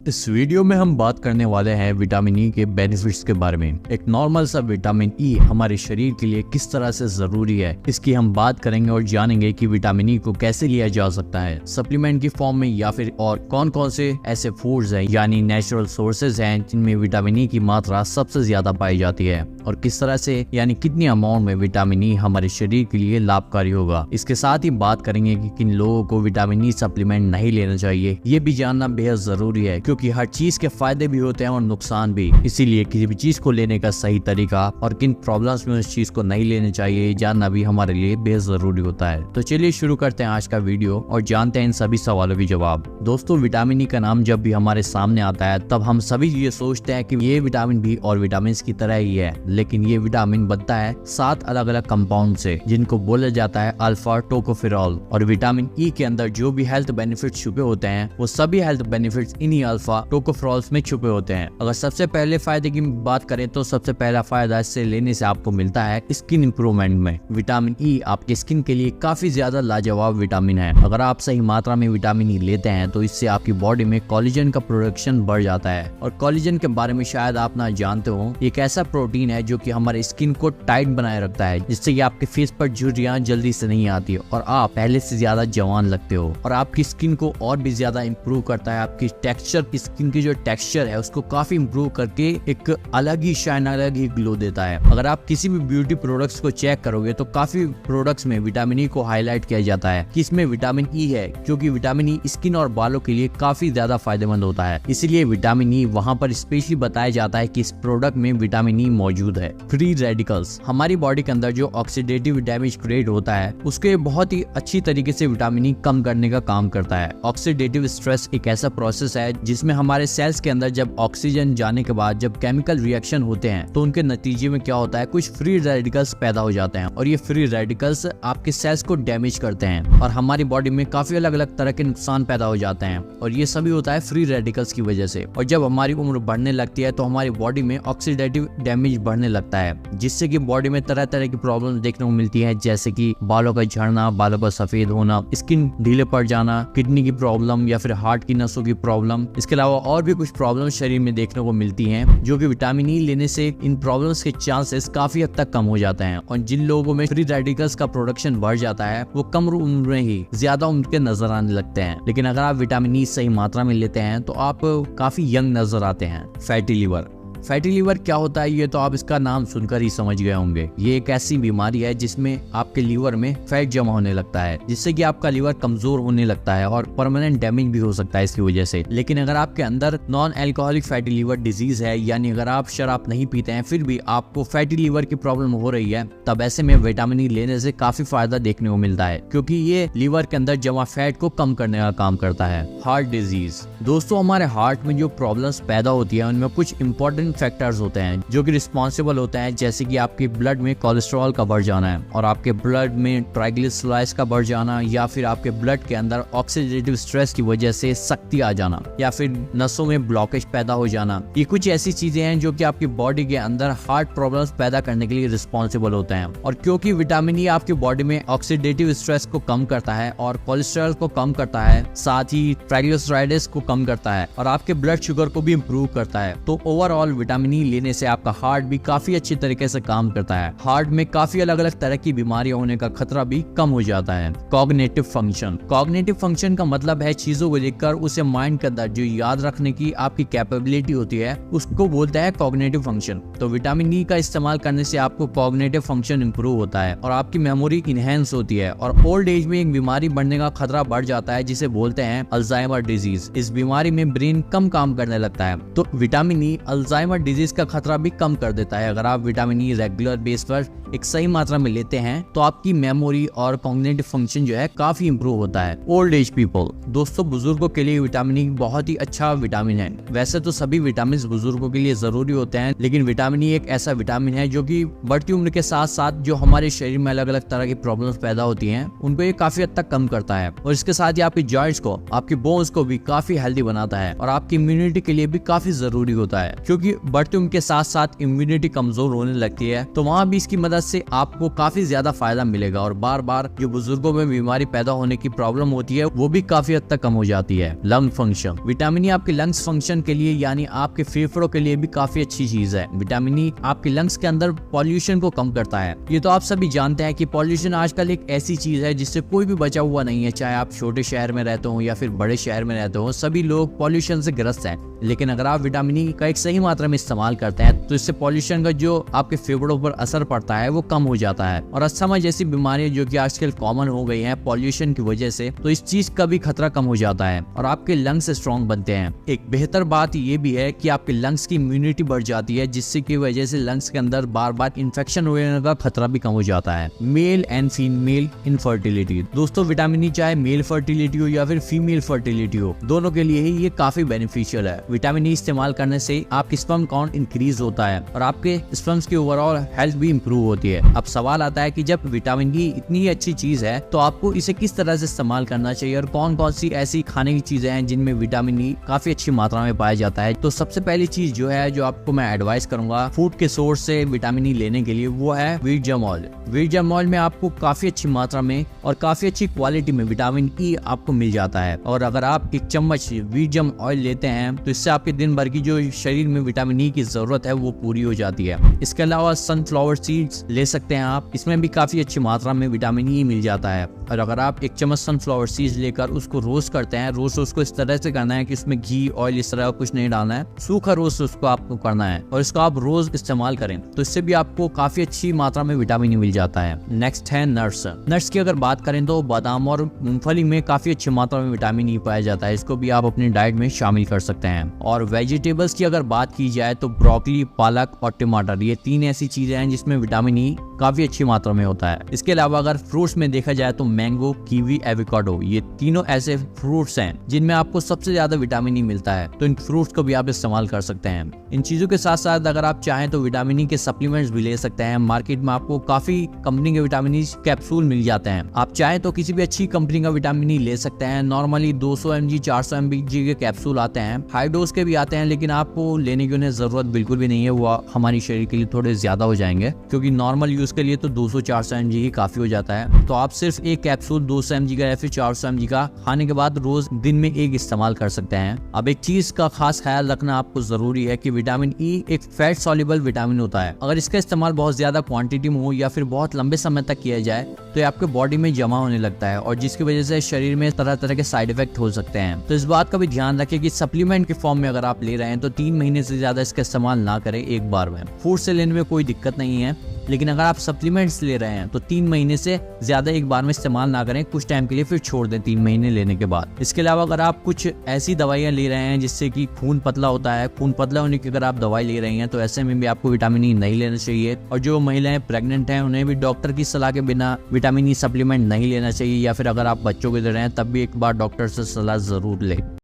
इस वीडियो में हम बात करने वाले हैं विटामिन ई के बेनिफिट्स के बारे में। एक नॉर्मल सा विटामिन ई हमारे शरीर के लिए किस तरह से जरूरी है, इसकी हम बात करेंगे और जानेंगे कि विटामिन ई को कैसे लिया जा सकता है, सप्लीमेंट की फॉर्म में या फिर और कौन कौन से ऐसे फूड्स हैं यानी नेचुरल सोर्सेज हैं जिनमें विटामिन ई की मात्रा सबसे ज्यादा पाई जाती है और किस तरह से यानी कितनी अमाउंट में विटामिन ई हमारे शरीर के लिए लाभकारी होगा। इसके साथ ही बात करेंगे कि किन लोगों को विटामिन ई सप्लीमेंट नहीं लेना चाहिए, ये भी जानना बेहद जरूरी है क्योंकि हर चीज के फायदे भी होते हैं और नुकसान भी। इसीलिए किसी भी चीज को लेने का सही तरीका और किन प्रॉब्लम्स में उस चीज को नहीं लेना चाहिए जानना भी हमारे लिए बेहद जरूरी होता है। तो चलिए शुरू करते हैं आज का वीडियो और जानते हैं इन सभी सवालों के जवाब। दोस्तों, विटामिन ई का नाम जब भी हमारे सामने आता है तब हम सभी ये सोचते हैं कि ये विटामिन बी और विटामिन की तरह ही है, लेकिन ये विटामिन बनता है 7 अलग अलग कंपाउंड से जिनको बोला जाता है अल्फा टोकोफेरॉल। और विटामिन ई के अंदर जो भी हेल्थ बेनिफिट्स छुपे होते हैं वो सभी हेल्थ बेनिफिट्स इन्हीं अल्फा टोकोफेरॉल्स में छुपे होते हैं। अगर सबसे पहले फायदे की बात करें तो सबसे पहला फायदा इससे लेने से आपको मिलता है स्किन इंप्रूवमेंट में। विटामिन ई आपके स्किन के लिए काफी ज्यादा लाजवाब विटामिन है। अगर आप सही मात्रा में विटामिन ई लेते हैं तो इससे आपकी बॉडी में कोलेजन का प्रोडक्शन बढ़ जाता है। और कोलेजन के बारे में शायद आप ना जानते हो, एक ऐसा प्रोटीन है जो कि हमारे स्किन को टाइट बनाए रखता है, जिससे कि आपके फेस पर झुर्रियां जल्दी से नहीं आती और आप पहले से ज्यादा जवान लगते हो। और आपकी स्किन को और भी ज्यादा इंप्रूव करता है। आपकी टेक्सचर, स्किन की जो टेक्सचर है उसको काफी इंप्रूव करके एक अलग ही शाइन, अलग ही ग्लो देता है। अगर आप किसी भी ब्यूटी प्रोडक्ट्स को चेक करोगे तो काफी प्रोडक्ट्स में विटामिन ई को हाईलाइट किया जाता है कि इसमें विटामिन ई है, क्योंकि विटामिन ई स्किन और बालों के लिए काफी ज्यादा फायदेमंद होता है। इसीलिए विटामिन ई वहाँ पर स्पेशली बताया जाता है कि इस प्रोडक्ट में विटामिन ई मौजूद है। फ्री रेडिकल्स, हमारी बॉडी के अंदर जो ऑक्सीडेटिव डैमेज क्रिएट होता है उसके बहुत ही अच्छी तरीके से विटामिन ई कम करने का काम करता है। ऑक्सीडेटिव स्ट्रेस एक ऐसा प्रोसेस है जिसमें हमारे सेल्स के अंदर जब ऑक्सीजन जाने के बाद जब केमिकल रिएक्शन होते हैं तो उनके नतीजे में क्या होता है, कुछ फ्री रेडिकल्स पैदा हो जाते हैं और ये फ्री रेडिकल्स आपके सेल्स को डैमेज करते हैं और हमारी बॉडी में काफी अलग अलग तरह के नुकसान पैदा हो जाते हैं और ये सभी होता है फ्री रेडिकल्स की वजह से। और जब हमारी उम्र बढ़ने लगती है तो हमारी बॉडी में ऑक्सीडेटिव डैमेज बढ़ने लगता है, जिससे कि बॉडी में तरह तरह की प्रॉब्लम देखने को मिलती है, जैसे कि बालों का झड़ना, बालों का सफेद होना, स्किन ढीले पड़ जाना, किडनी की प्रॉब्लम या फिर हार्ट की नसों की प्रॉब्लम। इसके अलावा और भी कुछ प्रॉब्लम शरीर में देखने को मिलती हैं, जो कि विटामिन ई लेने से इन प्रॉब्लम्स के चांसेस काफी हद तक कम हो जाते हैं। और जिन लोगों में फ्री रेडिकल्स का प्रोडक्शन बढ़ जाता है वो कम उम्र में ही ज्यादा उनके नजर आने लगते हैं। लेकिन अगर आप विटामिन ई सही मात्रा में लेते हैं तो आप काफी यंग नजर आते हैं। फैटी लिवर, फैटी लिवर क्या होता है ये तो आप इसका नाम सुनकर ही समझ गए होंगे। ये एक ऐसी बीमारी है जिसमें आपके लीवर में फैट जमा होने लगता है, जिससे कि आपका लीवर कमजोर होने लगता है और परमानेंट डैमेज भी हो सकता है इसकी वजह से। लेकिन अगर आपके अंदर non alcoholic fatty liver disease है, यानी अगर आप शराब नहीं पीते हैं फिर भी आपको फैटी लिवर की प्रॉब्लम हो रही है, तब ऐसे में विटामिन ई लेने से काफी फायदा देखने को मिलता है, क्योंकि ये लीवर के अंदर जमा फैट को कम करने का काम करता है। हार्ट डिजीज, दोस्तों हमारे हार्ट में जो प्रॉब्लम्स पैदा होती है उनमें कुछ इंपॉर्टेंट फैक्टर्स होते हैं जो कि रिस्पॉन्सिबल होते हैं, जैसे कि आपके ब्लड में कोलेस्ट्रॉल का बढ़ जाना है और आपके ब्लड में ट्राइग्लिसराइड्स का बढ़ जाना, या फिर आपके ब्लड के अंदर ऑक्सीडेटिव स्ट्रेस की वजह से सख्ती आ जाना, या फिर नसों में ब्लॉकेज पैदा हो जाना। ये कुछ ऐसी चीजें हैं जो कि आपकी बॉडी के अंदर हार्ट प्रॉब्लम्स पैदा करने के लिए रिस्पॉन्सिबल होते हैं। और क्योंकि विटामिन ई आपकी बॉडी में ऑक्सीडेटिव स्ट्रेस को कम करता है और कोलेस्ट्रॉल को कम करता है, साथ ही ट्राइग्लिसराइड्स को कम करता है और आपके ब्लड शुगर को भी इम्प्रूव करता है, तो ओवरऑल विटामिन ई लेने से आपका हार्ट भी काफी अच्छी तरीके से काम करता है। हार्ट में काफी अलग अलग तरह की बीमारियां होने का खतरा भी कम हो जाता है। कॉग्निटिव फंक्शन, कॉग्निटिव फंक्शन का मतलब है चीजों को देखकर उसे माइंड के अंदर जो याद रखने की आपकी कैपेबिलिटी होती है उसको बोलता है कॉग्निटिव फंक्शन। तो विटामिन ई का इस्तेमाल करने से आपको कॉग्निटिव फंक्शन इंप्रूव होता है और आपकी मेमोरी इनहेंस होती है। और ओल्ड एज में एक बीमारी बढ़ने का खतरा बढ़ जाता है जिसे बोलते हैं अल्जाइमर डिजीज। इस बीमारी में ब्रेन कम काम करने लगता है, तो विटामिन ई अल्जाइमर डिजीज का खतरा भी कम कर देता है। अगर आप विटामिन ई रेगुलर बेस पर एक सही मात्रा में लेते हैं तो आपकी मेमोरी और कॉग्निटिव फंक्शन जो है काफी इंप्रूव होता है। ओल्ड एज पीपल, दोस्तों बुजुर्गों के लिए विटामिन ई बहुत ही अच्छा विटामिन है। वैसे तो सभी विटामिन बुजुर्गों के लिए जरूरी होते हैं, लेकिन विटामिन ई एक ऐसा विटामिन है जो कि बढ़ती उम्र के साथ साथ जो हमारे शरीर में अलग अलग तरह की प्रॉब्लम्स पैदा होती हैं उनको ये काफी हद तक कम करता है। और इसके साथ ही आपकी जॉइंट्स को, आपकी बोन्स को भी काफी हेल्दी बनाता है और आपकी इम्यूनिटी के लिए भी काफी जरूरी होता है, क्योंकि बढ़ती उम्र के साथ साथ इम्यूनिटी कमजोर होने लगती है, तो वहाँ भी इसकी मदद से आपको काफी ज्यादा फायदा मिलेगा और बार बार जो बुजुर्गों में बीमारी पैदा होने की प्रॉब्लम होती है वो भी काफी हद तक कम हो जाती है। लंग फंक्शन, विटामिन ई आपके लंग्स फंक्शन के लिए यानी आपके फेफड़ों के लिए भी काफी अच्छी चीज है। विटामिन ई आपके लंग्स के अंदर पॉल्यूशन को कम करता है। ये तो आप सभी जानते हैं कि पॉल्यूशन आजकल एक ऐसी चीज है जिससे कोई भी बचा हुआ नहीं है, चाहे आप छोटे शहर में रहते हो या फिर बड़े शहर में रहते हो, सभी लोग पॉल्यूशन से ग्रस्त हैं। लेकिन अगर आप विटामिन ई का एक सही मात्रा में इस्तेमाल करते हैं तो इससे पॉल्यूशन का जो आपके फेफड़ों पर असर पड़ता है वो कम हो जाता है और अस्थमा जैसी बीमारियां जो कि आजकल कॉमन हो गई हैं पॉल्यूशन की वजह से, तो इस चीज का भी खतरा कम हो जाता है और आपके लंग्स स्ट्रॉन्ग बनते हैं। एक बेहतर बात ये भी है कि आपके लंग्स की इम्यूनिटी बढ़ जाती है जिससे की वजह से लंग्स के अंदर बार बार इन्फेक्शन होने का खतरा भी कम हो जाता है। मेल एंड फीमेल इनफर्टिलिटी, दोस्तों विटामिन ई चाहे मेल फर्टिलिटी हो या फिर फीमेल फर्टिलिटी हो, दोनों के लिए ही ये काफी बेनिफिशियल है। विटामिन ई इस्तेमाल करने से आपकी स्पर्म काउंट इंक्रीज होता है और आपके स्पर्म्स की ओवरऑल हेल्थ भी इंप्रूव होती है। अब सवाल आता है कि जब विटामिन ई इतनी अच्छी चीज है तो आपको इसे किस तरह से इस्तेमाल करना चाहिए और कौन कौन सी ऐसी खाने की चीजें हैं जिनमें विटामिन ई काफी अच्छी मात्रा में पाया जाता है। तो सबसे पहली चीज जो है जो आपको मैं एडवाइस करूंगा फूड के सोर्स से विटामिन ई लेने के लिए वो है wheat germ oil. Wheat germ oil में आपको काफी अच्छी मात्रा में और काफी अच्छी क्वालिटी में विटामिन ई आपको मिल जाता है और अगर आप एक चम्मच व्हीट जर्म ऑयल लेते हैं तो इससे आपके दिन भर की जो शरीर में विटामिन ई की जरूरत है वो पूरी हो जाती है। इसके अलावा सनफ्लावर सीड्स ले सकते हैं आप, इसमें भी काफी अच्छी मात्रा में विटामिन ई मिल जाता है और अगर आप एक चम्मच सनफ्लावर सीड्स लेकर उसको रोस्ट करते हैं, रोस्ट उसको इस तरह से करना है कि उसमें घी ऑयल इस तरह कुछ नहीं डालना है, सूखा रोस्ट उसको आपको करना है और इसको आप रोज इस्तेमाल करें तो इससे भी आपको काफी अच्छी मात्रा में विटामिन ई मिल जाता है। नेक्स्ट है नट्स। नट्स की अगर बात करें तो बादाम और मूंगफली में काफी अच्छी मात्रा में विटामिन ई पाया जाता है, इसको भी आप अपनी डाइट में शामिल कर सकते हैं। और वेजिटेबल्स की अगर बात की जाए तो ब्रोकली, पालक और टमाटर, ये तीन ऐसी चीजें हैं जिसमें विटामिन ई काफी अच्छी मात्रा में होता है। इसके अलावा अगर फ्रूट्स में देखा जाए तो मैंगो, कीवी, एवोकाडो, ये तीनों ऐसे फ्रूट्स हैं जिनमें आपको सबसे ज्यादा विटामिन ई मिलता है, तो इन फ्रूट्स को भी आप इस्तेमाल कर सकते हैं। इन चीजों के साथ साथ अगर आप चाहें तो विटामिन ई के सप्लीमेंट्स भी ले सकते हैं। मार्केट में आपको काफी कंपनी के विटामिन ई कैप्सूल मिल जाते हैं, आप चाहें तो किसी भी अच्छी कंपनी का विटामिन ई ले सकते हैं। नॉर्मली 200 mg 400 mg के कैप्सूल आते हैं, हाई डोज के भी आते हैं, लेकिन आपको लेने की उन्हें जरूरत बिल्कुल भी नहीं है, वो हमारी शरीर के लिए थोड़े ज्यादा हो जाएंगे क्योंकि नॉर्मल यूज के लिए तो 200-400 mg ही काफी हो जाता है। तो आप सिर्फ एक कैप्सूल 200 mg का या फिर 400 mg का खाने के बाद रोज दिन में एक इस्तेमाल कर सकते हैं। अब एक चीज का खास ख्याल रखना आपको जरूरी है कि विटामिन ई एक फैट सॉल्युबल विटामिन होता है, अगर इसका इस्तेमाल बहुत ज्यादा क्वांटिटी में हो या फिर बहुत लंबे समय तक किया जाए तो ये आपके बॉडी में जमा होने लगता है और जिसकी वजह से शरीर में तरह तरह के साइड इफेक्ट हो सकते हैं। तो इस बात का भी ध्यान रखें कि सप्लीमेंट के फॉर्म में अगर आप ले रहे हैं तो 3 महीने से ज्यादा इसका इस्तेमाल ना करें एक बार में। फूड से लेने में कोई दिक्कत नहीं है, लेकिन अगर आप सप्लीमेंट्स ले रहे हैं तो 3 महीने से ज्यादा एक बार में इस्तेमाल ना करें, कुछ टाइम के लिए फिर छोड़ दें 3 महीने लेने के बाद। इसके अलावा अगर आप कुछ ऐसी दवाइयां ले रहे हैं जिससे कि खून पतला होता है, खून पतला होने की अगर आप दवाई ले रही हैं तो ऐसे में भी आपको विटामिन ई नहीं लेना चाहिए। और जो महिलाएं प्रेग्नेंट हैं उन्हें भी डॉक्टर की सलाह के बिना विटामिन ई सप्लीमेंट नहीं लेना चाहिए, या फिर अगर आप बच्चों को दे रहे हैं तब भी एक बार डॉक्टर से सलाह जरूर लें।